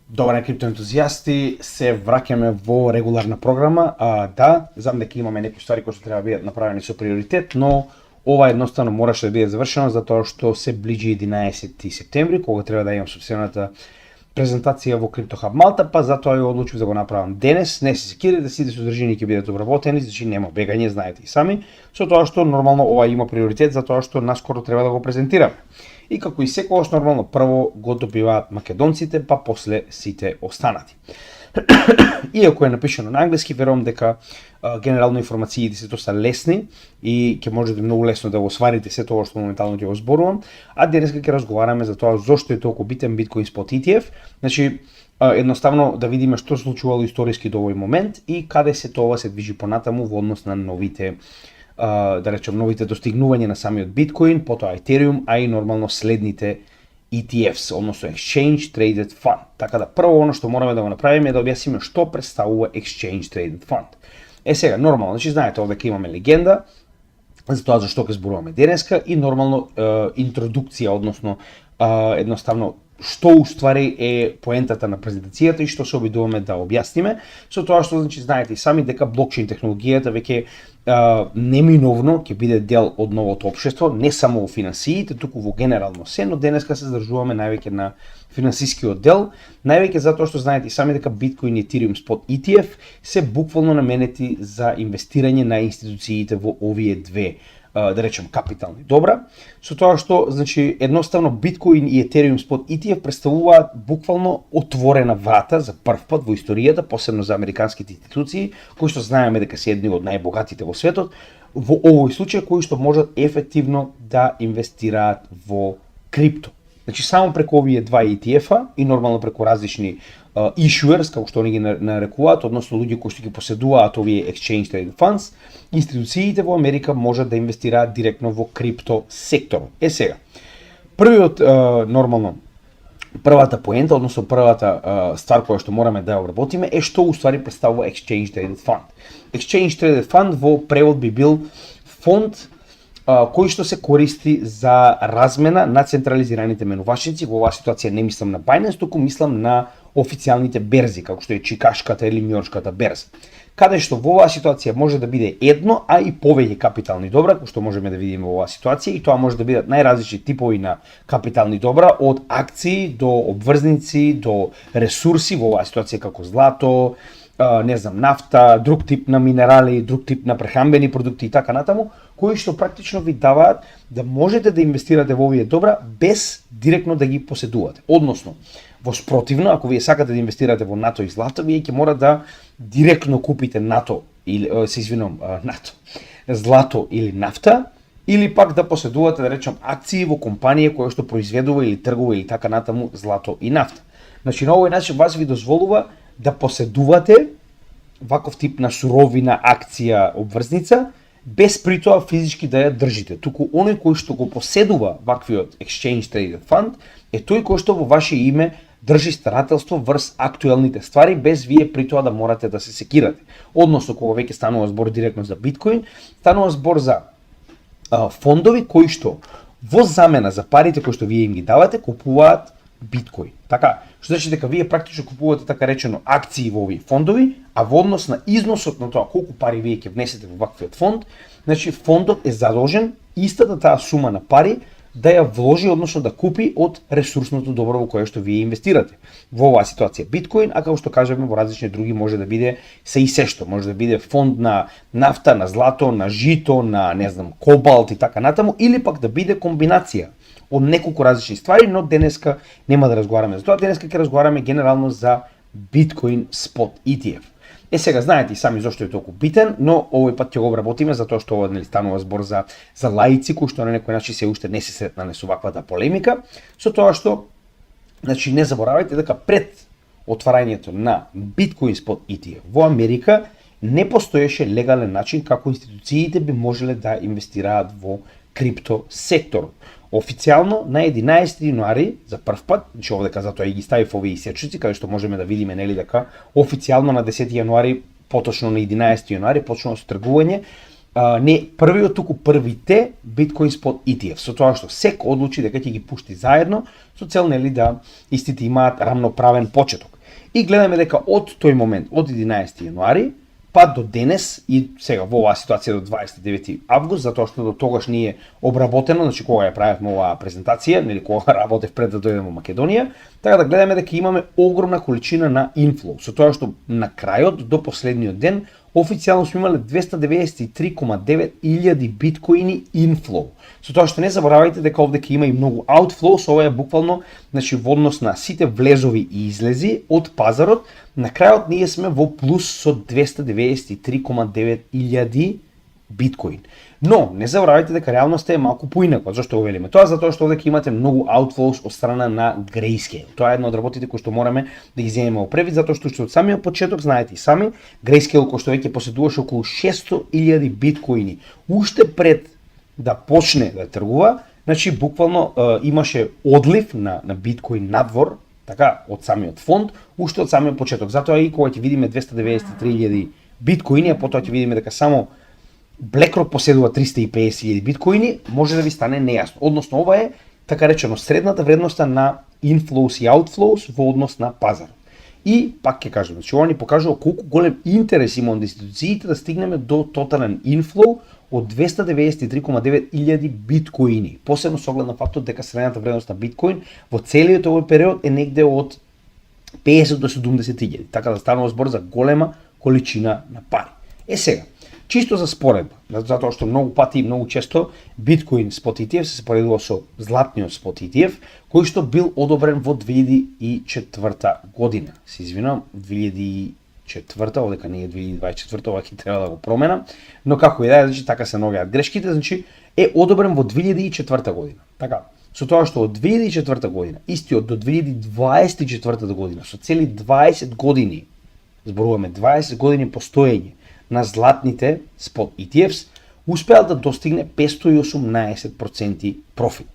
Добар ден, криптоентузијасти, се враќаме во регуларна програма. Да, знам дека имаме некои ствари кои што треба да бидат направени со приоритет, но ова едноставно мораше да биде завршено затоа што се ближи 11 септември, кога треба да имам собствената презентација во Crypto Hub Малта, па затоа ја одлучив да го направам денес. Не се секирате да сите содржини ќе бидат обработени, значи нема бегање, знаете и сами, со тоа што нормално ова има приоритет затоа што наскоро треба да го презентираме. И како и секогаш нормално прво го добиваат македонците, па после сите останати. Иако е напишано на англиски, верувам дека генерално информациите се доста лесни и ќе можете многу лесно да го сварите се тоа што моментално ќе го зборувам. А денеска ќе разговараме за тоа зошто е толку битен Bitcoin Spot ETF. Значи, едноставно да видиме што се случувало историски до овој момент и каде се тоа се движи понатаму во однос на новите да речем новите достигнувања на самиот биткоин, потоа Ethereum, а и нормално следните ETFs, односно Exchange Traded Fund. Така да прво оно што мораме да го направиме е да објасниме што представува Exchange Traded Fund. Сега нормално, значи знаете овде дека имаме легенда за тоа зашто ќе зборуваме денеска и нормално интродукција, односно едноставно што уствари е поентата на презентацијата и што се обидуваме да објасниме, со тоа што значи знаете и сами дека блокчейн технологијата веќе неминовно ќе биде дел од новото општество, не само во финансиите, туку во генерално се, но денеска се здржуваме највеќе на финансискиот дел, највеќе затоа што знаете и сами дека Bitcoin и Ethereum Spot ETF се буквално наменети за инвестирање на институциите во овие две да речем капитални добра, со тоа што значи едноставно Bitcoin и Ethereum Spot ETF представуваат буквално отворена врата за прв пат во историјата, посебно за американските институции, кои што знаеме дека се едни од најбогатите во светот, во овој случај кои што можат ефективно да инвестираат во крипто. Значи само преку овие два ETF-а и нормално преку различни issuers, како што они ги нарекуваат, односно луѓе кои што ги поседуваат овие Exchange Traded Funds, институциите во Америка можат да инвестираат директно во крипто секторот. Сега, првиот нормално првата поента, односно првата ствар која што мораме да ја обработиме е што уствари представува Exchange Traded Fund. Exchange Traded Fund во превод би бил фонд кој што се користи за размена на централизираните менувачници. Во оваа ситуација не мислам на Binance, туку мислам на официјалните берзи, како што е Чикашката или Њујоршката берза. Каде што во оваа ситуација може да биде едно, а и повеќе капитални добра, кои што можеме да видиме во оваа ситуација, и тоа може да бидат најразлични типови на капитални добра, од акции до обврзници, до ресурси, во оваа ситуација како злато, не знам, нафта, друг тип на минерали, друг тип на прехранбени продукти и така натаму, кои што практично ви даваат да можете да инвестирате во овие добра без директно да ги поседувате. Односно, во спротивно, ако вие сакате да инвестирате во нато и злато, вие ќе мора да директно купите злато или нафта, или пак да поседувате, да речем, акции во компанија која што произведува или тргува или така натаму злато и нафта. Значи, на овој начин вас ви дозволува да поседувате ваков тип на суровина, акција, обврзница, без при тоа физички да ја држите. Туку оној кој што го поседува ваквиот Exchange Traded Fund е тој кој што во ваше име држи старателство врз актуелните ствари, без вие при тоа да морате да се секирате. Односно, кога веќе станува збор директно за биткоин, станува збор за фондови кои што во замена за парите кои што вие им ги давате, купуваат биткоин. Така, што значи дека вие практично купувате така речено акции во овие фондови, а во однос на износот на тоа колку пари вие ќе внесете во ваквиот фонд, значи фондот е задолжен истата таа сума на пари да ја вложи, односно да купи од ресурсното добро во кое што вие инвестирате. Во оваа ситуација биткоин, а како што кажеме во различни други може да биде се и се што, може да биде фонд на нафта, на злато, на жито, на не знам, кобалт и така натаму, или пак да биде комбинација од неколку различни ствари, но денеска нема да разговараме за тоа, денеска ќе разговараме генерално за Bitcoin Spot ETF. Сега знаете и сами зошто е толку битен, но овој пат ќе го обработиме затоа што ова станува збор за лаици кои што на некој начин се уште не се сретнале со ваквата полемика, со тоа што значи не заборавајте дека пред отварањето на Bitcoin Spot ETF во Америка не постоеше легален начин како институциите би можеле да инвестираат во крипто секторот. Официјално на 11 јануари за прв пат, значи овде затоа и ги ставив овие исечници каде што можеме да видиме нели дека официјално на 10 јануари, поточно на 11 јануари почнува со тргување не првиот, туку првите Bitcoin Spot ETF, со тоа што SEC одлучи дека ќе ги пушти заедно со цел нели да истите имаат рамноправен почеток. И гледаме дека од тој момент, од 11 јануари, па до денес и сега во оваа ситуација до 29 август, затоа што до тогаш не е обработено, значи кога ја правевме оваа презентација, нели кога работев пред да дојдем во Македонија, така да гледаме дека имаме огромна количина на инфлоу, со тоа што на крајот до последниот ден официјално сме имале 293,9 илјади биткоини инфлоу. Со тоа што не заборавајте дека овде ќе има и многу аутфлоу, со ова е буквално, значи во однос на сите влезови и излези од пазарот, на крајот ние сме во плюс со 293,9 илјади биткоин. Но не заборавајте дека реалноста е малку поинаква. Зошто го велиме тоа? Затоа што овде ќе имате многу outflows од страна на Grayscale. Тоа е една од работите кои што мораме да ги земеме во превид, затоа што од самиот почеток знаете и сами, Grayscale кој што веќе поседуваше околу 600.000 биткоини, уште пред да почне да тргува, значи буквално имаше одлив на биткоин надвор, така од самиот фонд, уште од самиот почеток. Затоа и кога ќе видиме 293.000 биткоини, а потоа ќе видиме дека само BlackRock поседува 350.000 биткоини, може да ви стане нејасно. Односно, ова е, така речено, средната вредноста на inflows и outflows во однос на пазар. И, пак ќе кажем, значи ова ни покажува колку голем интерес има од институциите да стигнеме до тотален inflow од 293,9 илјади биткоини. Посебно со оглед на фактот дека средната вредност на биткоин во целиот овој период е негде од 50 до 70.000. Така да станува збор за голема количина на пари. Сега, чисто за споредба, затоа што многу пати и многу често биткоин спот ETF се споредува со златниот спот ETF, кој што бил одобрен во 2004 година. Се извинувам, 2004, овдека не е 2024, ова ќе треба да го променам, но како и да е, значи така се наоѓаат грешките, значи е одобрен во 2004 година. Така, со тоа што од 2004 година, истиот до 2024 година, со цели 20 години, зборуваме 20 години постоење на златните спот ETFs, успеал да достигне 518% профит.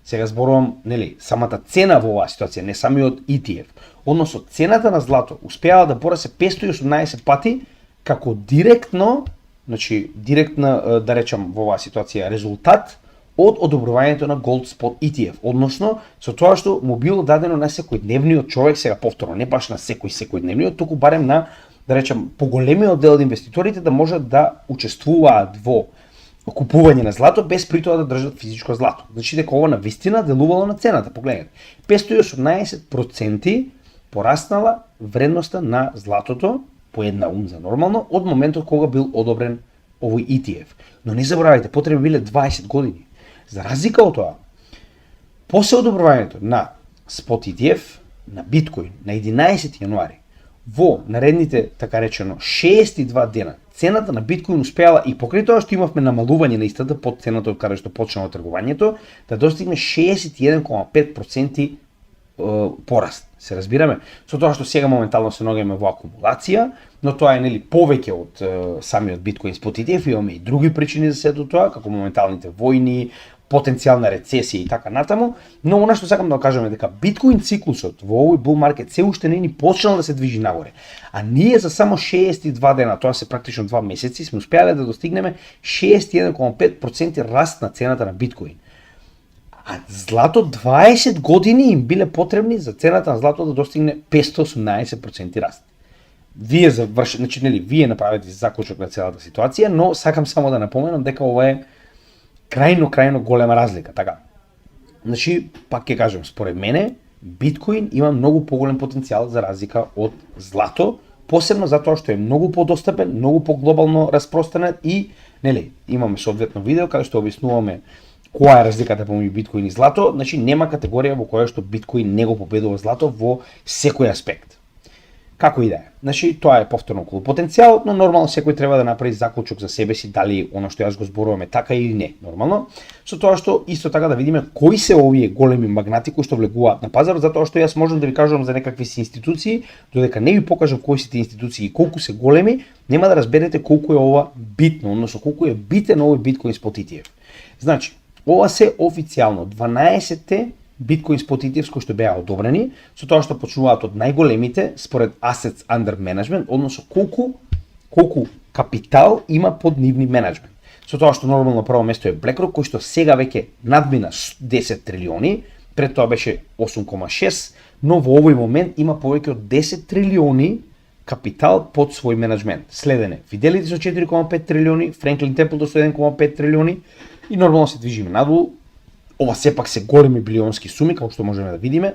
Сега зборувам, нели, самата цена во оваа ситуација, не самиот ETF, односно цената на злато успеала да порасне 518 пати како директно, значи директна, да речам во оваа ситуација, резултат од одобрувањето на Gold Spot ETF, односно со тоа што му било дадено на секојдневниот човек, сега повторно, не баш на секојдневниот, туку барем на, да речем, поголемиот дел од инвеститорите да можат да учествуваат во купување на злато без при тоа да држат физичко злато. Значи дека ова навистина делувало на цената, погледнете. 518% пораснала вредноста на златото по една унца нормално од моментот кога бил одобрен овој ETF. Но не заборавајте, потребни биле 20 години. За разлика од тоа, после одобрувањето на спот ETF на биткоин на 11 јануари, во наредните, така речено, 62 дена, цената на биткоин успеала и покрај тоа што имавме намалување на истата под цената од каде што почнало тргувањето, да достигне 61,5% пораст. Се разбираме? Со тоа што сега моментално се наоѓаме во акумулација, но тоа е нели повеќе од самиот биткоин спот ETF, имаме и други причини за сето тоа, како моменталните војни, потенцијална рецесија и така натаму, но она што сакам да кажеме дека биткоин циклусот во овој bull market се уште не ни почнал да се движи нагоре, а ние за само 62 дена, тоа се практично 2 месеци, сме успеале да достигнеме 61,5% раст на цената на биткоин. А злато 20 години им биле потребни за цената на злато да достигне 518% раст. Вие завршите, значи нели, вие направите заклучок на целата ситуација, но сакам само да напоменам дека ова е крајно голема разлика, така. Значи, пак ќе кажем, според мене, биткоин има многу поголем потенцијал за разлика од злато, посебно затоа што е многу подостапен, многу поглобално распространет и, нели, имаме соодветно видео каде што објаснуваме која е разликата помеѓу биткоин и злато, значи нема категорија во која што биткоин не го победува злато во секој аспект. Како и да е. Значи, тоа е повторно околу потенцијалот, но нормално секој треба да направи заклучок за себе си дали оно што јас го зборуваме така или не, нормално. Со тоа што исто така да видиме кои се овие големи магнати кои што влегуваат на пазарот, затоа што јас можам да ви кажувам за некакви си институции, додека не ви покажам кои се тие институции и колку се големи, нема да разберете колку е ова битно, односно колку е битен овој биткоин спот ETF. Значи, ова се официјално 12-те биткоин спот ETFs кои што беа одобрени, со тоа што почнуваат од најголемите според assets under management, односно колку капитал има под нивни менеджмент. Со тоа што нормално на прво место е BlackRock, кој што сега веќе надмина 10 трилиони, пред тоа беше 8,6, но во овој момент има повеќе од 10 трилиони капитал под свој менеджмент. Следене, Fidelity со 4,5 трилиони, Franklin Templeton со 1,5 трилиони и нормално се движиме надолу. Ова сепак се големи билионски суми, како што можеме да видиме,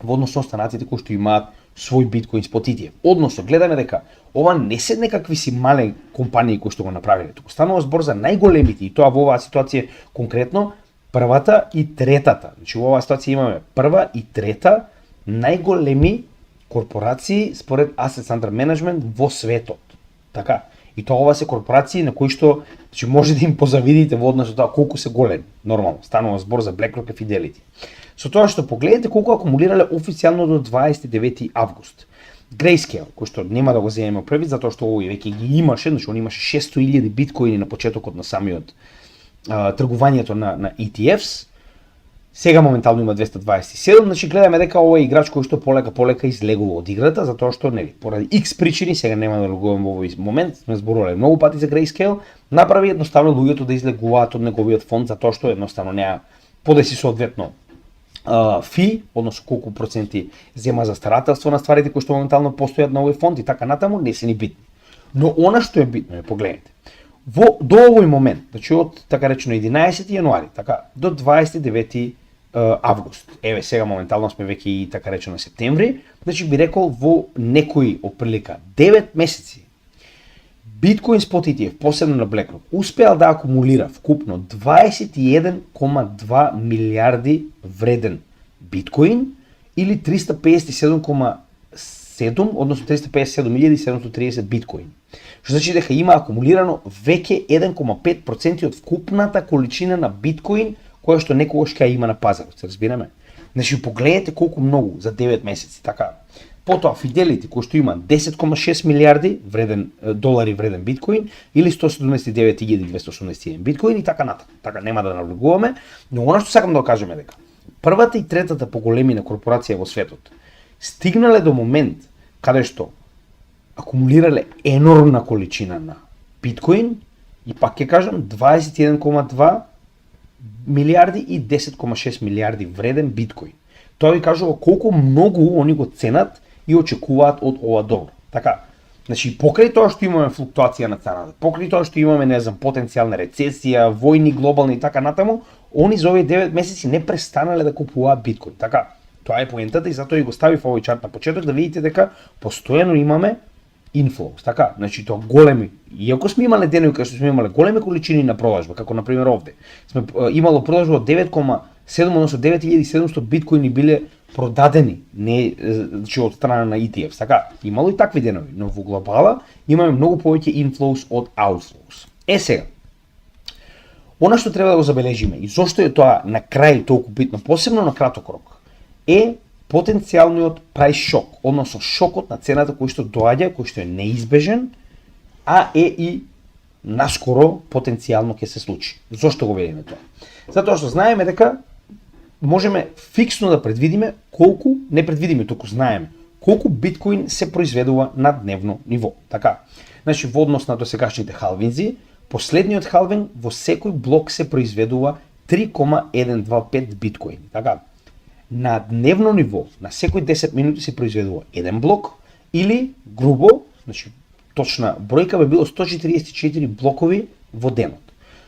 во однос со останатите кои што имаат свој биткоин спот ETF. Односно, гледаме дека ова не се некакви си мале компании кои што го направиле, туку станува збор за најголемите, и тоа во оваа ситуација конкретно првата и третата. Значи во оваа ситуација имаме прва и трета најголеми корпорации според Assets Under Management во светот. Така. И тоа ова се корпорации на кои што може да им позавидите во однос со тоа колку се големи. Нормално, станува збор за BlackRock и Fidelity. Со тоа што погледнете колку акумулирале официјално до 29 август. Grayscale, кој што нема да го земеме први, затоа што овој веќе ги имаше, значи он имаше 600.000 биткоини на почетокот на самиот тргувањето на ETFs. Сега моментално има 227, значи гледаме дека овој играч кој што полека излегува од играта, затоа што нели поради X причини, сега нема да логувам во овој момент, сме зборувале многу пати за Grayscale, направи едноставно луѓето да излегуваат од неговиот фонд затоа што едноставно неа подеси соодветно фи, односно колку проценти зема за старателство на стварите кои што моментално постојат на овој фонд и така натаму, не се ни битни. Но она што е битно е, погледнете. До овој момент, значи од така речено 11 јануари, така до 29 август. Еве сега моментално сме веќе и така речено септември, значи би рекол во некои оприлика 9 месеци Bitcoin Spot ETF, посебно на BlackRock, успеал да акумулира вкупно 21,2 милиарди вреден биткоин или 357,7, односно 357.730 биткоин. Што значи дека има акумулирано веќе 1,5% од вкупната количина на биткоин која што некогаш ќе има на пазарот, се разбираме. Значи погледнете колку многу за 9 месеци, така. Потоа Fidelity кој што има 10,6 милиарди долари вреден биткоин или 179.281 биткоин и така натаму. Така нема да навлегуваме, но она што сакам да кажеме дека првата и третата по големина корпорација во светот стигнале до момент каде што акумулирале енормна количина на биткоин и пак ќе кажам 21,2 милиарди и 10,6 милиарди вреден биткоин. Тоа ви кажува колку многу они го ценат и очекуваат од ова добро. Така, значи покрај тоа што имаме флуктуација на цената, покрај тоа што имаме, не знам, потенцијална рецесија, војни глобални и така натаму, они за овие 9 месеци не престанале да купуваат биткоин. Така, тоа е поентата и затоа и го ставив овој чарт на почеток да видите дека постојано имаме inflows, така, значи тоа големи. Иако сме имале денови кога сме имале големи количини на продажба, како на пример овде, сме имало продажба од 9,7, односно 9700 биткоини биле продадени, не значи од страна на ETF, така. Имало и такви денови, но во глобала имаме многу повеќе inflows од outflows. Сега, она што треба да го забележиме и зошто е тоа на крај толку битно, посебно на краток рок, е потенцијалниот прайс шок, односно шокот на цената кој што доаѓа, кој што е неизбежен, а е и наскоро потенцијално ќе се случи. Зошто го велиме тоа? Затоа што знаеме дека можеме фиксно да предвидиме колку, не предвидиме, туку знаеме, колку биткоин се произведува на дневно ниво. Така, значи во однос на досегашните халвинзи, последниот халвин во секој блок се произведува 3,125 биткоини. Така, на дневно ниво, на секој 10 минути се произведува еден блок или грубо, значи точна бројка би било 144 блокови во денот.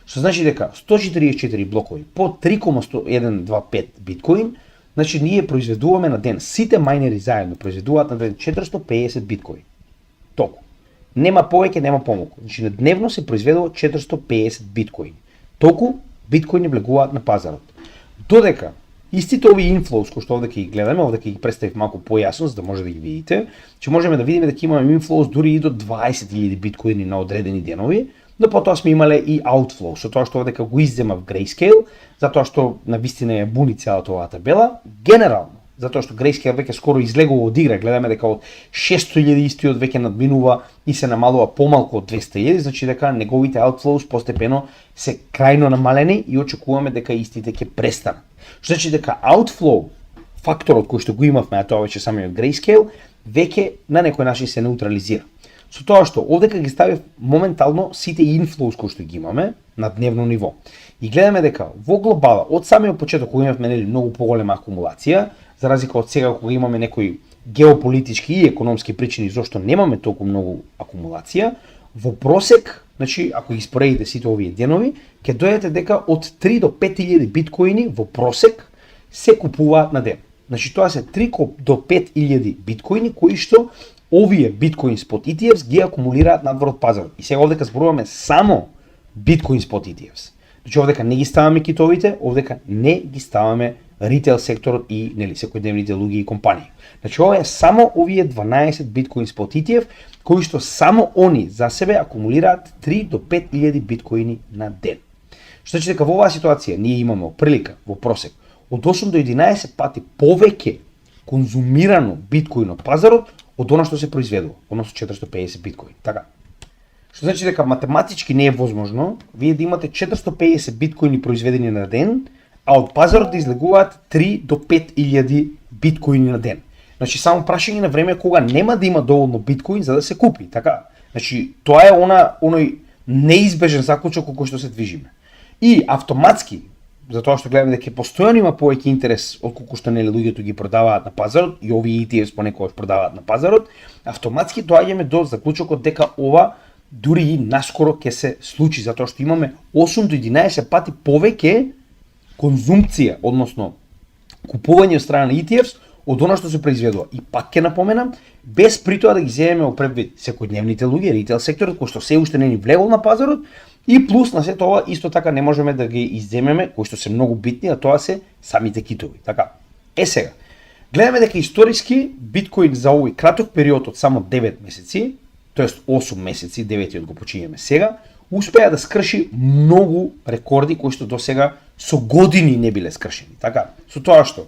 Што значи дека 144 блокови по 3,125 биткоин, значи ние произведуваме на ден, сите мајнери заедно произведуваат на ден 450 биткоин. Толку. Нема повеќе, нема помалку. Значи на дневно се произведува 450 биткоин. Толку биткоини влегуваат на пазарот. Додека истите овие inflows кои што овде ќе ги гледаме, овде ќе ги представив малку појасно за да може да ги видите, че можеме да видиме дека имаме inflows дури и до 20.000 биткоини на одредени денови, но потоа сме имале и outflow, со тоа што овде го иззема в Grayscale, затоа што навистина ја буни целата оваа табела, генерално, затоа што Grayscale веќе скоро излегува од игра, гледаме дека од 600.000 истиот веќе надминува и се намалува помалку од 200.000, значи дека неговите outflows постепено се крајно намалени и очекуваме дека истите ќе престанат. Што значи дека outflow, факторот кој што го имавме, а тоа веќе самиот Grayscale, веќе на некој начин се неутрализира. Со тоа што овде ги ставив моментално сите inflows кои што ги имаме на дневно ниво. И гледаме дека во глобала од самиот почеток кога имавме многу поголема акумулација, за разлика од сега кога имаме некои геополитички и економски причини зашто немаме толку многу акумулација, во просек, значи ако ги споредите сите овие денови, ќе дојдете дека од 3 до 5000 биткоини во просек се купуваат на ден. Значи тоа се 3 до 5000 биткоини кои што овие биткоин спот ETFs ги акумулираат надвор од пазарот. И сега овдека зборуваме само биткоин спот ETFs. Значи овдека не ги ставаме китовите, овдека не ги ставаме ритейл секторот и нели секојдневните луѓе и компании. Значи ова е само овие 12 биткоин спот ETF кои што само они за себе акумулираат 3 до 5000 биткоини на ден. Што значи дека во оваа ситуација ние имаме прилика во просек од 8 до 11 пати повеќе конзумирано биткоин од пазарот од она што се произведува, односно 450 биткоин. Така. Што значи дека математички не е возможно вие да имате 450 биткоини произведени на ден, а од пазарот да излегуваат 3 до 5000 биткоини на ден. Значи само прашање на време кога нема да има доволно биткоин за да се купи, така? Значи тоа е оној неизбежен заклучок кој што се движиме. И автоматски, затоа што гледаме дека постојано има повеќе интерес отколку што нели луѓето ги продаваат на пазарот и овие ETFs понекогаш продаваат на пазарот, автоматски доаѓаме до заклучокот дека ова дури и наскоро ќе се случи затоа што имаме 8 до 11 пати повеќе конзумција, односно купување од страна на ETFs од она што се произведува. И пак ќе напоменам, без при тоа да ги земеме во предвид секојдневните луѓе, ритейл секторот кој што се уште не ни влегол на пазарот и плюс на се тоа исто така не можеме да ги изземеме кои што се многу битни, а тоа се самите китови. Така. Сега, гледаме дека историски биткоин за овој краток период од само 9 месеци, тоест 8 месеци, 9-тиот го почињаме сега, успеа да скрши многу рекорди кои што досега со години не биле скршени. Така, со тоа што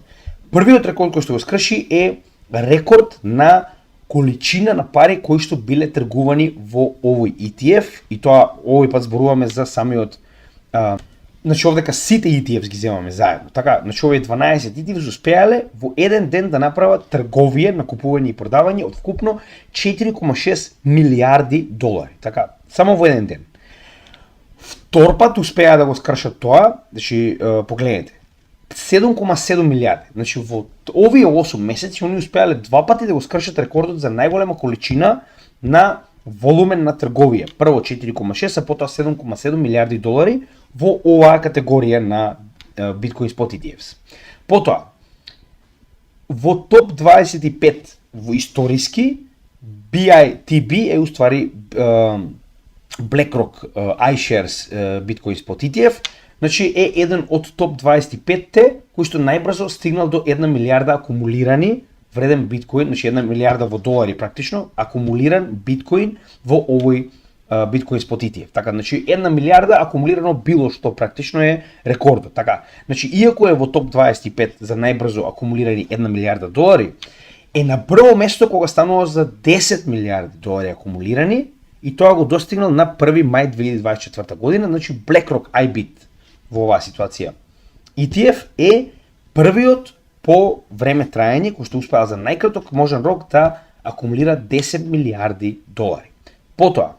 првиот рекорд кој што го скрши е рекорд на количина на пари кои што биле тргувани во овој ETF и тоа овој пат зборуваме за самиот значи овдека сите ETFs ги земаме заедно. Така, значи овие 12 ETFs успеале во еден ден да направат трговија на купување и продавање од вкупно 4,6 милиарди долари. Така, само во еден ден. Втор пат успеа да го скршат тоа, значи погледнете. 7,7 милиарди. Значи во овие 8 месеци они успеале два пати да го скршат рекордот за најголема количина на волумен на трговија. Прво 4,6, а потоа 7,7 милиарди долари во оваа категорија на биткоин спот ETFs. Потоа во топ 25 во историски BITB е уствари BlackRock iShares биткоин спот ETF, значи е еден од топ 25-те кој што најбрзо стигнал до 1 милиарда акумулирани вреден биткоин, значи 1 милиарда во долари практично, акумулиран биткоин во овој биткоин спот ETF. Така, значи 1 милиарда акумулирано било што практично е рекордот. Така, значи иако е во топ 25 за најбрзо акумулирани 1 милиарда долари, е на прво место кога станува за 10 милиарди долари акумулирани и тоа го достигнал на 1 мај 2024 година, значи BlackRock iBit во оваа ситуација. ETF е првиот по време траење кој што успеа за најкраток можен рок да акумулира 10 милиарди долари. Потоа,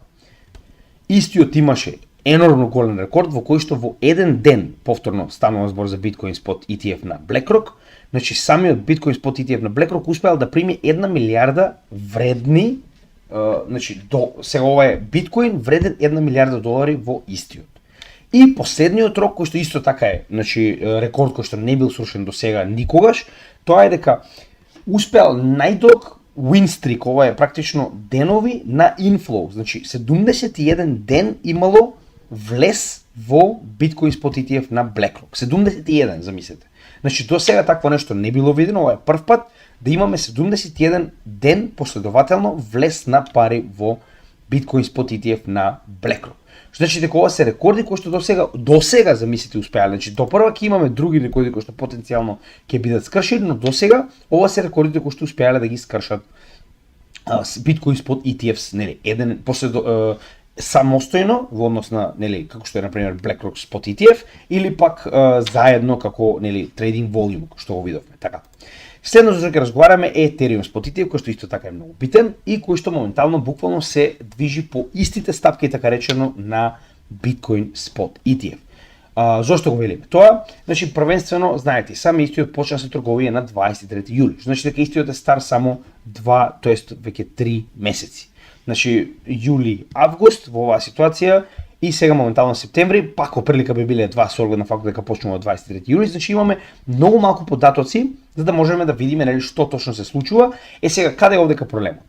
истиот имаше енормно голем рекорд во кој што во еден ден, повторно станува збор за биткоин спот ETF на BlackRock, значи самиот биткоин спот ETF на BlackRock успеал да прими 1 милиарда вредни, значи сега ова е биткоин вреден 1 милиарда долари во истиот. И последниот рок кој што исто така е, значи рекорд кој што не бил срушен до сега никогаш, тоа е дека успеал најдолг win streak, ова е практично денови на inflow, значи 71 ден имало влез во биткоин спот ETF на BlackRock. 71, замислете. Значи до сега такво нешто не било видено, ова е прв пат да имаме 71 ден последователно влез на пари во биткоин спот ETF на BlackRock. Што значи дека ова се рекорди кои што до сега замислите успеале. Значи до прва ќе имаме други рекорди кои што потенцијално ќе бидат скршени, но до сега ова се рекордите кои што успеале да ги скршат биткоин спот ETFs, нели, еден самостојно во однос на, нели, како што е на пример BlackRock спот ETF или пак заедно како, нели, trading volume што го видовме, така. Следно за што ќе разговараме е Ethereum спот ETF, кој што исто така е многу битен и кој што моментално буквално се движи по истите стапки, така речено, на Bitcoin спот ETF. Зошто го велиме? Тоа, значи првенствено, знаете, сами истиот почна се трговија на 23 јули. Значи дека истиот е стар само 2, тоест веќе 3 месеци. Значи јули, август во оваа ситуација и сега моментално септември, пак оприлика би биле 2 со оглед на фактот дека почнува од 23 јули, значи имаме многу малку податоци за да можеме да видиме нели што точно се случува. Сега каде е овдека проблемот?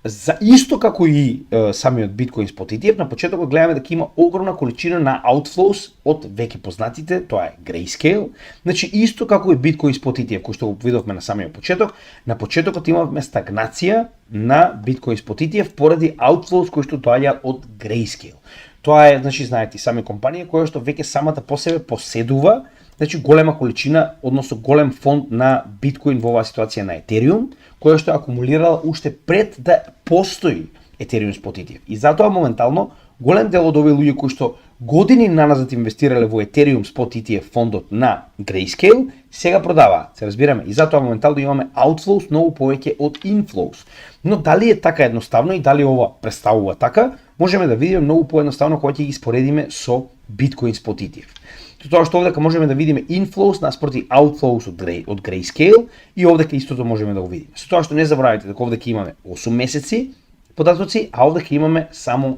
За исто како и самиот Bitcoin Spot ETF, на почетокот гледаме дека има огромна количина на outflows од веќе познатите, тоа е Grayscale. Значи исто како и Bitcoin Spot ETF, кој што го видовме на самиот почеток, на почетокот имавме стагнација на Bitcoin Spot ETF поради outflows кои што доаѓаат од Grayscale. Тоа е, значи, знаете, сами компанија која што веќе самата по себе поседува, значи голема количина, односно голем фонд на биткоин во оваа ситуација на Ethereum, која што е акумулирала уште пред да постои Ethereum Spot ETF. И затоа моментално голем дел од овие луѓе кои што години наназад инвестирале во Ethereum Spot ETF фондот на Grayscale, сега продаваат, се разбираме. И затоа моментално имаме outflows многу повеќе од inflows. Но дали е така едноставно и дали ова представува така, можеме да видиме многу поедноставно кога ќе ги споредиме со Bitcoin Spot ETF. Тоа што овдека можеме да видиме inflows наспроти outflows од Grayscale и овдека истото можеме да го видиме. Со тоа што не забравяйте дека овдека имаме 8 месеци податоци, а овдека имаме само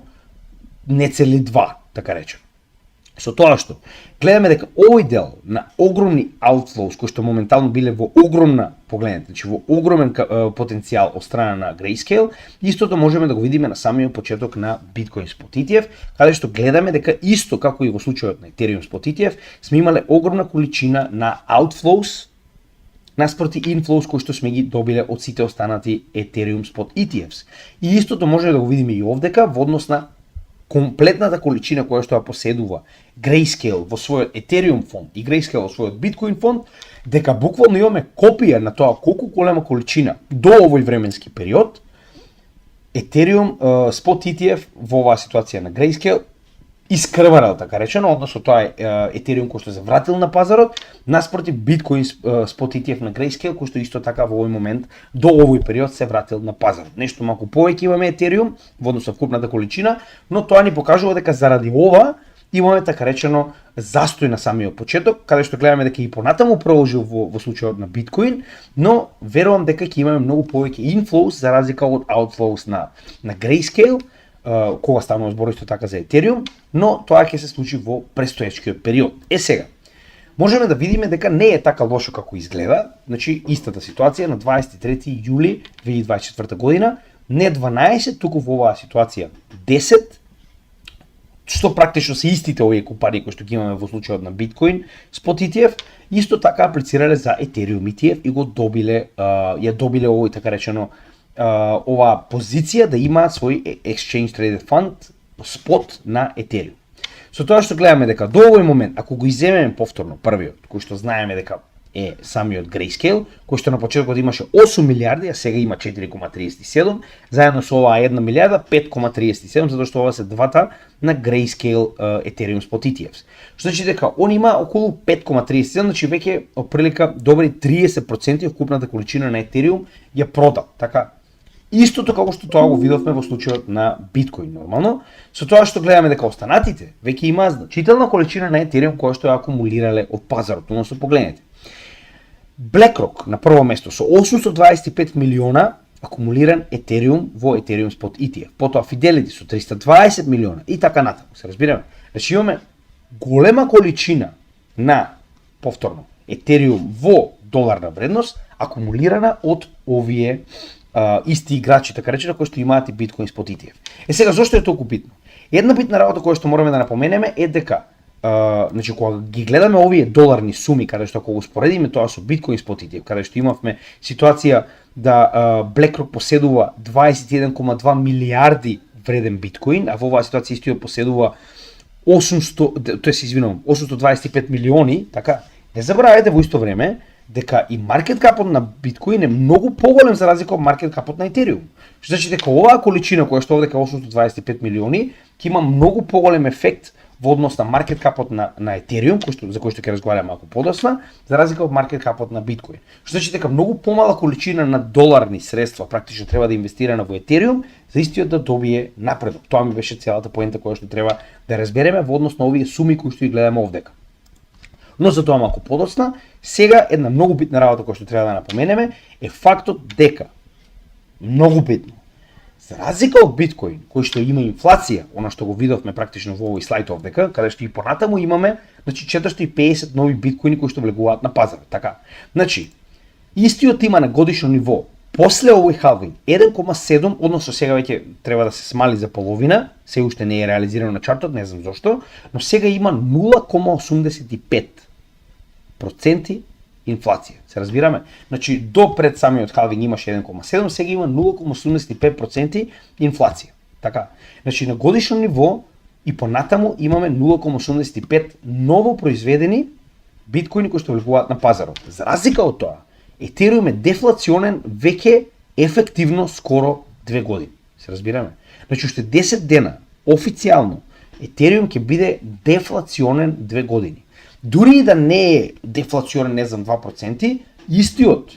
нецели 2, така речем. Со тоа што гледаме дека овој дел на огромни outflows кои што моментално биле во огромна, погледнете, значи во огромен потенцијал од страна на Grayscale, истото можеме да го видиме на самиот почеток на Bitcoin Spot ETF, каде што гледаме дека исто како и во случајот на Ethereum Spot ETF, сме имале огромна количина на outflows наспроти inflows кои што сме ги добиле од сите останати Ethereum Spot ETFs. И истото можеме да го видиме и овдека во однос на комплетната количина која што ја поседува Grayscale во својот Ethereum фонд и Grayscale во својот Bitcoin фонд, дека буквално имаме копија на тоа колку голема количина до овој временски период Ethereum Spot ETF во оваа ситуација на Grayscale искрварал, така речено, односно тоа е Ethereum кој што се вратил на пазарот, наспроти Bitcoin Spot ETF на Grayscale кој што исто така во овој момент до овој период се вратил на пазарот. Нешто малку повеќе имаме Ethereum во однос на вкупната количина, но тоа ни покажува дека заради ова имаме така речено застој на самиот почеток, каде што гледаме дека и понатаму продолжил во случајот на Bitcoin, но верувам дека ќе имаме многу повеќе inflows за разлика од outflows на Grayscale, кога станува збор исто така за Ethereum, но тоа ќе се случи во престоечкиот период. Сега, можеме да видиме дека не е така лошо како изгледа, значи истата ситуација на 23 јули 2024 година, не 12, туку во оваа ситуација 10, што практично се истите овие компании кои што ги имаме во случајот на Bitcoin Spot ETF, исто така аплицирале за Ethereum ETF и го добиле, ја добиле овој така речено оваа позиција да имаат свој Exchange Traded Fund спот на Ethereum. Со тоа што гледаме дека до овој момент, ако го изземеме повторно првиот, кој што знаеме дека е самиот Grayscale, кој што на почетокот имаше 8 милиарди, а сега има 4,37, заедно со оваа 1 милиарда 5,37, затоа што ова се двата на Grayscale Ethereum Spot ETFs. Што значи дека он има околу 5,37, значи веќе отприлика добри 30% од вкупната количина на Ethereum ја продал. Така, истото како што тоа го видовме во случајот на Bitcoin нормално, со тоа што гледаме дека останатите веќе имаат значителна количина на Ethereum која што ја акумулирале од пазарот, односно погледнете. BlackRock на прво место со 825 милиона акумулиран Ethereum во Ethereum Spot ETF. Потоа Fidelity со 320 милиона и така натаму. Се разбираме? Значи имаме голема количина на повторно Ethereum во доларна вредност акумулирана од овие исти играчи, така речено, кои што имаат и Bitcoin Spot ETF. Сега зошто е толку битно? Една битна работа која што мораме да напоменеме е дека значи кога ги гледаме овие доларни суми, каде што ако го споредиме тоа со Bitcoin Spot ETF, каде што имавме ситуација да BlackRock поседува 21,2 милиарди вреден биткоин, а во оваа ситуација истиот поседува 825 милиони, така, не забравяйте во исто време дека и маркет капот на биткоин е многу поголем за разлика од маркет капот на Ethereum. Што значи дека оваа количина која што овдека 825 милиони ќе има многу поголем ефект во однос на маркет капот на Ethereum, за кој што ќе разговараме малку подоцна, за разлика од маркет капот на биткоин. Што значи дека многу помала количина на доларни средства практично треба да инвестираме во Ethereum за истиот да добие напредок. Тоа ми беше целата поента која што треба да разбереме во однос на овие суми кои што ги гледаме овдека. Но за тоа малку подоцна, сега една многу битна работа која што треба да напоменеме е фактот дека многу битно. За разлика од биткоин, кој што има инфлација, она што го видовме практично во овој слайд овдека, каде што и понатаму имаме, 450 нови биткоини кои што влегуваат на пазарот, така. Истиот има на годишно ниво, после овој халвинг, 1,7, односно сега веќе треба да се смали за половина, се уште не е реализирано на чартот, не знам зошто, но сега има 0,85% инфлација. Се разбираме? До пред самиот халвинг имаше 1,7, сега има 0,85% инфлација. Така. На годишно ниво и понатаму имаме 0,85 ново произведени биткоини кои што влегуваат на пазарот. За разлика од тоа, Етериум е дефлационен веќе ефективно скоро 2 години. Се разбираме? Уште 10 дена официјално Етериум ќе биде дефлационен 2 години. Дури и да не е дефлационен, не знам, 2%, истиот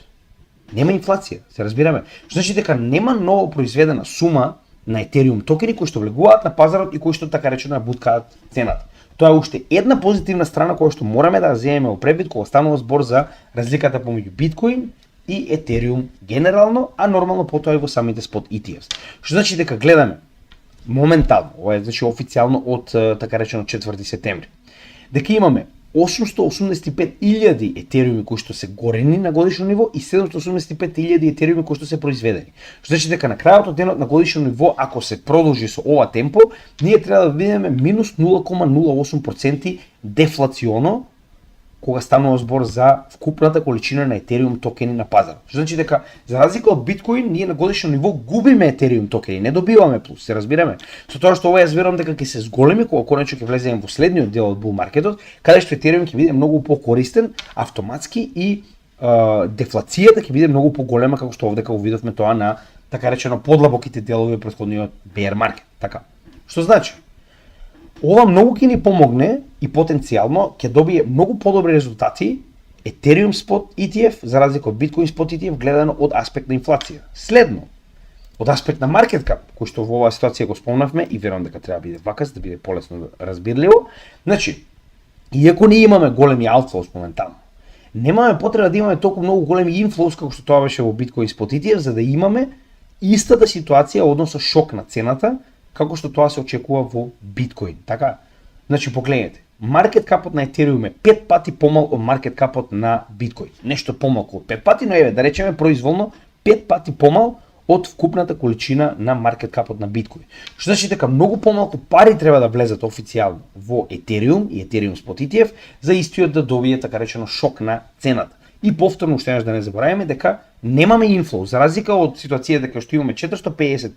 нема инфлација, се разбираме. Што значи дека нема ново произведена сума на Етериум токени кои што влегуваат на пазарот и кои што така речено ја буткаат цената. Тоа е уште една позитивна страна која што мораме да земеме во предвид кога станува збор за разликата помеѓу биткоин и Етериум генерално, а нормално потоа и во самите спот ETFs. Што значи дека гледаме моментално, ова е значи официјално од така речено 4 септември, дека имаме 885.000 етериуми кои што се горени на годишно ниво и 785.000 етериуми кои што се произведени. Што значи дека на крајот од денот на годишно ниво, ако се продолжи со ова темпо, ние треба да видиме минус 0,08% дефлационо кога станува збор за вкупната количина на етериум токени на пазарот. Што значи дека за разлика од биткоин, ние на годишно ниво губиме етериум токени, не добиваме плюс, се разбираме. Со тоа што ова јас верувам дека ќе се зголеми кога конечно ќе влеземе во следниот дел од бул маркетот, каде што етериум ќе биде многу покористен автоматски и дефлацијата ќе биде многу поголема како што овдека го видовме тоа на така речено подлабоките делови од претходниот bear маркет. Така. Што значи? Ова многу ќе ни помогне и потенцијално ќе добие многу подобри резултати Ethereum Spot ETF за разлика од Bitcoin Spot ETF гледано од аспект на инфлација. Следно, од аспект на market cap, кој што во оваа ситуација го спомнавме и верувам дека треба да биде вака за да биде полесно разбирливо. Значи, иако ние имаме големи outflows моментално, немаме потреба да имаме толку многу големи inflows како што тоа беше во Bitcoin Spot ETF за да имаме истата ситуација односно шок на цената како што тоа се очекува во биткоин, така? Значи, погледнете, маркет капот на Ethereum е 5 пати помал од маркет капот на биткоин. Нешто помалку од 5 пати, но еве, да речеме произволно 5 пати помал од вкупната количина на маркет капот на биткоин. Што значи дека многу помалку пари треба да влезат официјално во Ethereum и Ethereum Spot ETF за истиот да добие така речено шок на цената. И повторно уште еднаш да не забораваме дека немаме инфлоу, за разлика од ситуацијата дека што имаме 450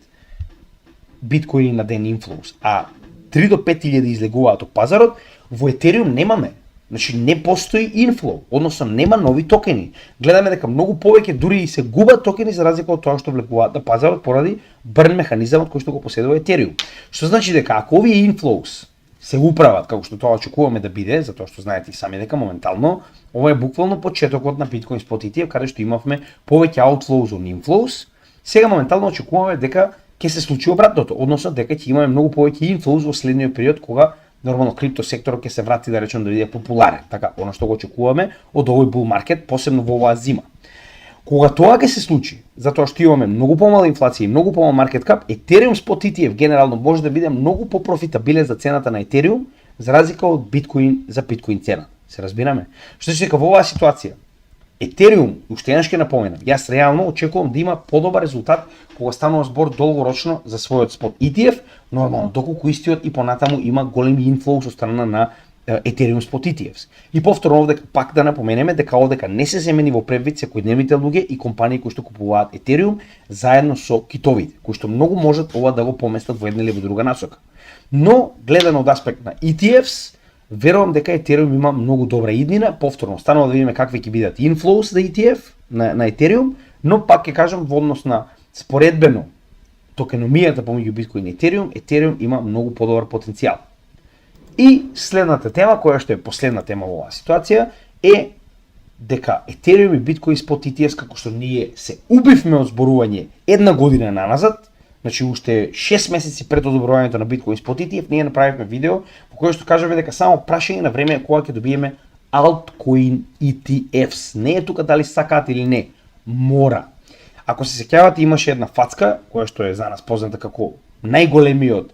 биткоини на ден инфлоус, а 3 до 5000 излегуваат од пазарот, во Ethereum немаме. Значи не постои инфлоу, односно нема нови токени. Гледаме дека многу повеќе дури и се губат токени за разлика од тоа што влегуваат на пазарот поради брн механизамот кој што го поседува Ethereum. Што значи дека ако овие инфлоус се управат како што тоа очекуваме да биде, затоа што знаете и сами дека моментално ова е буквално почетокот на Bitcoin Spot ETF каде што имавме повеќе outflows од inflows, сега моментално очекуваме дека ќе се случи обратното, односно дека ќе имаме многу повеќе инфлоус во следниот период кога нормално крипто секторот ќе се врати да речем да биде популарен. Така, она што го очекуваме од овој бул маркет, посебно во оваа зима. Кога тоа ќе се случи, затоа што имаме многу помала инфлација и многу помал маркет кап, Ethereum Spot ETF генерално може да биде многу попрофитабилен за цената на Ethereum за разлика од биткоин за биткоин цена. Се разбираме? Што значи дека во оваа ситуација Ethereum, уште еднаш ќе напоменам, јас реално очекувам да има подобар резултат кога станува збор долгорочно за својот спот ETF, нормално доколку истиот и понатаму има големи инфлоу со страна на Ethereum Spot ETFs. И повторно овдека пак да напоменеме дека овдека не се земени во предвид секојдневните луѓе и компании кои што купуваат Ethereum заедно со китовите, кои што многу можат ова да го поместат во една или во друга насока. Но гледано од аспект на ETFs, верувам дека Ethereum има многу добра иднина, повторно станува да видиме какви ќе бидат inflows за ETF на Ethereum, но пак ќе кажам во однос на споредбено токеномијата помеѓу Bitcoin и Ethereum има многу подобар потенцијал. И следната тема, која што е последна тема во оваа ситуација, е дека Ethereum и Bitcoin Spot ETFs како што ние се убивме од зборување една година наназад, значи уште 6 месеци пред одобрувањето на Bitcoin Spot ETF, ние направивме видео во кое што кажаме дека само прашање на време кога ќе добиеме altcoin ETFs. Не е тука дали сакаат или не, мора. Ако се сеќавате, имаше една фацка, која што е за нас позната како најголемиот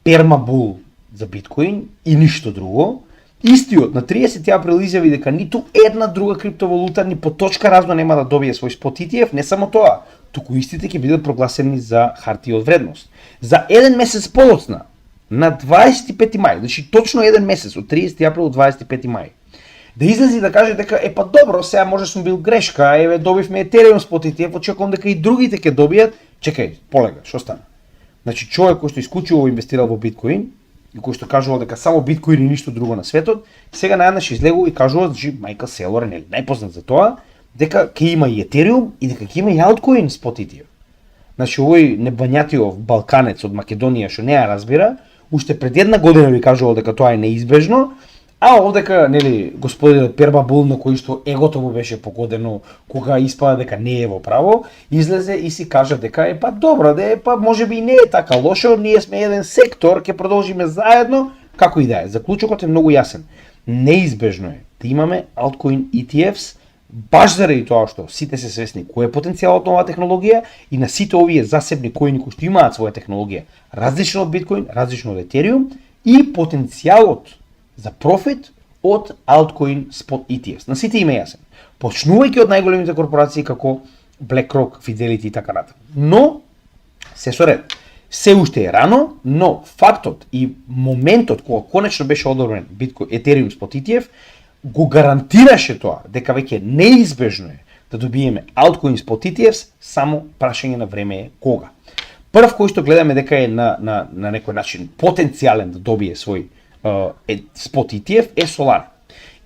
пермабул за биткоин и ништо друго. Истиот на 30 април изјави дека ниту една друга криптовалута ни по точка разно нема да добие свој спот ETF, не само тоа, туку истите ќе бидат прогласени за хартија од вредност. За еден месец подоцна, на 25 мај, значи точно еден месец, од 30 април до 25 мај, да излези да каже дека па добро, сега може сум бил грешка, еве добивме Ethereum спот ETF, очекувам дека и другите ќе добијат. Чекај, полега, што стана? Значи човек кој што исклучиво инвестирал во биткоин и кој што кажувал дека само биткоин и ништо друго на светот, сега наеднаш излегува и кажува, значи Майкл Сейлор е најпознат за тоа, дека ќе има и Ethereum и дека ќе има и altcoin спот ETF. Значи овој небањатиов балканец од Македонија што не ја разбира, уште пред една година ви кажувал дека тоа е неизбежно, а овдека, нели, господинот Пермабул, на кој што егото му беше погодено кога испада дека не е во право, излезе и си кажа дека па добро, па можеби и не е така лошо, ние сме еден сектор, ќе продолжиме заедно, како и да е. Заклучокот е многу јасен. Неизбежно е да имаме altcoin ETFs, баш заради тоа што сите се свесни кој е потенцијалот на оваа технологија и на сите овие засебни коини кои што имаат своја технологија, различно од биткоин, различно од Ethereum, и потенцијалот за профит од altcoin spot ETFs. На сите им е јасен. Почнувајќи од најголемите корпорации како BlackRock, Fidelity и така натаму. Но се со ред. Се уште е рано, но фактот и моментот кога конечно беше одобрен Ethereum spot ETF го гарантираше тоа дека веќе неизбежно е да добиеме altcoin spot ETFs, само прашање на време е кога. Прв кој што гледаме дека е на некој начин потенцијален да добие свој спот ETF е Solana.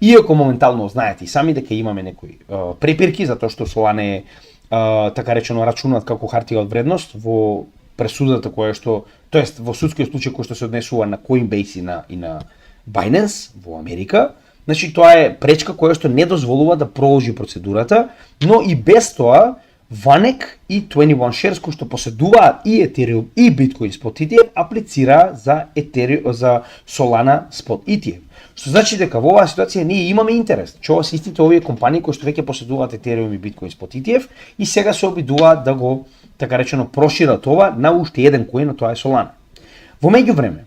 Иако моментално знаете и сами дека имаме некои препирки затоа што Solana е така речено рачунат како хартија од вредност во пресудата која што, тоест во судскиот случај кој што се однесува на Coinbase и на Binance во Америка. Значи тоа е пречка која што не дозволува да продолжи процедурата, но и без тоа VanEck и 21 Shares кои што поседуваат и Ethereum и Bitcoin Spot ETF аплицира за Solana Spot ETF. Што значи дека во оваа ситуација ние имаме интерес. Чува се истите овие компании кои што веќе поседуваат Ethereum и Bitcoin Spot ETF и сега се обидуваат да го така речено прошират ова на уште еден коин, а тоа е Solana. Во меѓувреме,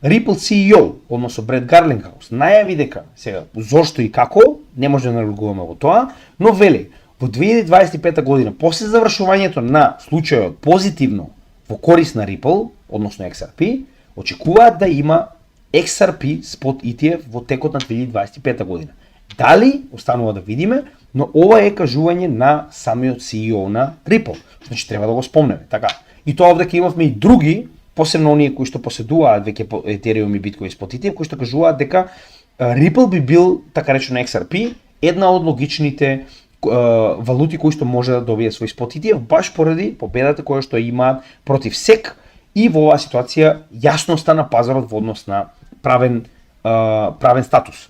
Ripple CEO, односно Брет Гарлингхаус, најави дека сега зошто и како, не може да налогуваме во тоа, но вели во 2025 година, после завршувањето на случајот позитивно во корис на Ripple, односно XRP, очекуваат да има XRP Spot ETF во текот на 2025 година. Дали, останува да видиме, но ова е кажување на самиот CEO на Ripple. Значи треба да го спомнеме, така. И тоа овде имавме и други, посебно оние кои што поседуваат веќе Ethereum и Bitcoin Spot ETF, кои што кажуваат дека Ripple би бил, така речено XRP, една од логичните валути кои што може да добие свој спот ETF, баш поради победата која што има против SEC и во оваа ситуација јасно стана пазарот во однос на правен статус.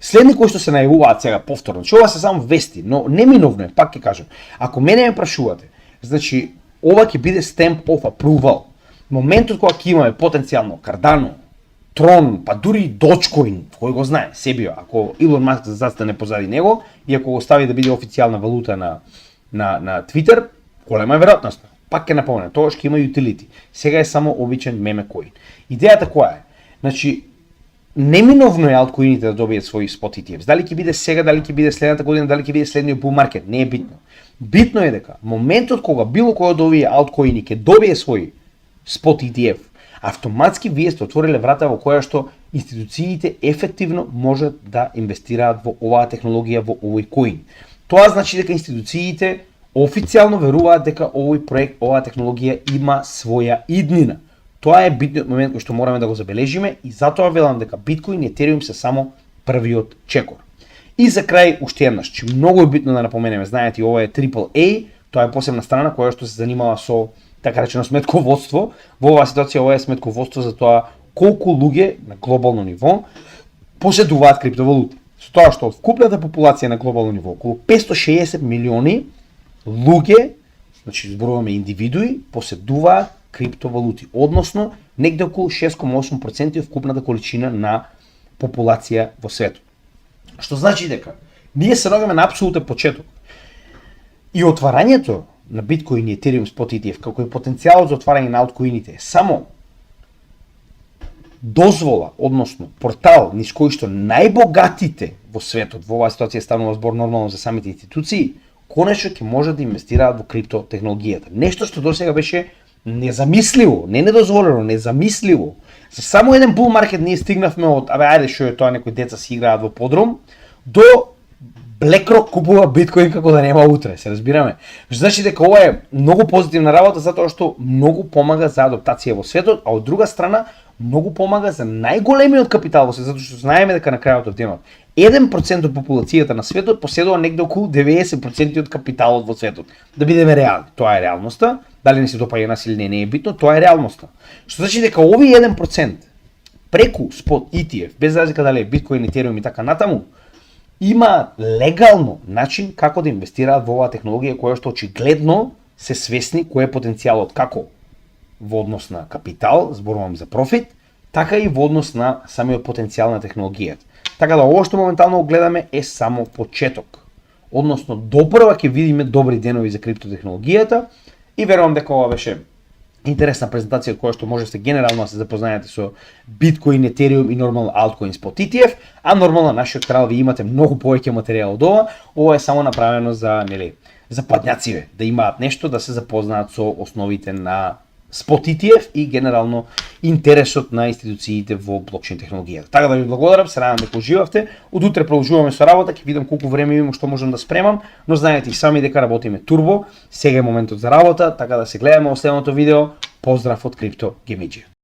Следни кои што се најавуваат сега повторно, че ова се само вести, но неминовно е, пак ќе кажам. Ако мене ме прашувате, значи ова ќе биде stamp of approval. Моментот кога ќе имаме потенцијално Cardano, Tron, па дури и Dogecoin, кој го знае, себио, ако Илон Маск застане позади него и ако го стави да биде официјална валута на Twitter, голема е веројатноста. Пак ќе напомнам, тоа ќе има utility. Сега е само обичен меме коин. Идејата која е? Значи, неминовно е алткоините да добијат своји спот ETFs. Дали ќе биде сега, дали ќе биде следната година, дали ќе биде следниот bull market, не е битно. Битно е дека моментот кога било кој од овие алткоини ќе добие свој спот ETF, автоматски вие сте отвориле врата во која што институциите ефективно можат да инвестираат во оваа технологија, во овој коин. Тоа значи дека институциите официјално веруваат дека овој проект, оваа технологија има своја иднина. Тоа е битниот момент кој што мораме да го забележиме и затоа велам дека биткоин и Ethereum се само првиот чекор. И за крај уште еднаш, че многу е битно да напоменеме, знаете, ова е AAA, тоа е посебна страна која што се занимава со така речено сметководство. Во оваа ситуација ова е сметководство за тоа колку луѓе на глобално ниво поседуваат криптовалути. Со тоа што од вкупната популација на глобално ниво околу 560 милиони луѓе, значи зборуваме индивидуи, поседуваат криптовалути, односно негде околу 6,8% од вкупната количина на популација во светот. Што значи дека ние се наоѓаме на апсолутен почеток. И отварањето на биткоин и етериум спот ETF, како и потенцијалот за отварање на алткоините, само дозвола, односно портал низ кој што најбогатите во светот, во оваа ситуација станува збор нормално за самите институции, конечно ќе можат да инвестираат во криптотехнологијата. Нешто што досега беше незамисливо, не недозволено, незамисливо. За само еден бул маркет ние стигнавме од ајде што е тоа, некои деца си играат во подрум, до BlackRock купува биткоин како да нема утре, се разбираме. Што значи дека ова е многу позитивна работа затоа што многу помага за адаптација во светот, а од друга страна многу помага за најголемиот капитал во светот, затоа што знаеме дека на крајот од денот 1% од популацијата на светот поседува негде околу 90% од капиталот во светот. Да бидеме реални, тоа е реалноста. Дали не се допаѓа нас или не е битно, тоа е реалноста. Што значи дека овие 1% преку спот ETF, без разлика дали е биткоин, етериум и така натаму, има легално начин како да инвестираат во оваа технологија која што очигледно се свесни кој е потенцијалот како во однос на капитал, зборувам за профит, така и во однос на самиот потенцијал на технологијата. Така да ово што моментално гледаме е само почеток. Односно допрва ќе видиме добри денови за криптотехнологијата и верувам дека ова беше интересна презентација од која што можете генерално да се запознаете со биткоин, етериум и нормално алткоин спот ETF, а нормално нашиот канал ви имате многу повеќе материјал од ова. Ова е само направено за за падњациве, да имаат нешто да се запознаат со основите на спот ETF и генерално интересот на институциите во блокчейн технологијата. Така да ви благодарам, се надам дека уживавте. Од утре продолжуваме со работа, ќе видам колку време имам, што можам да спремам, но знаете и сами дека работиме турбо. Сега е моментот за работа, така да се гледаме во следното видео. Поздрав од Крипто Гемиџи.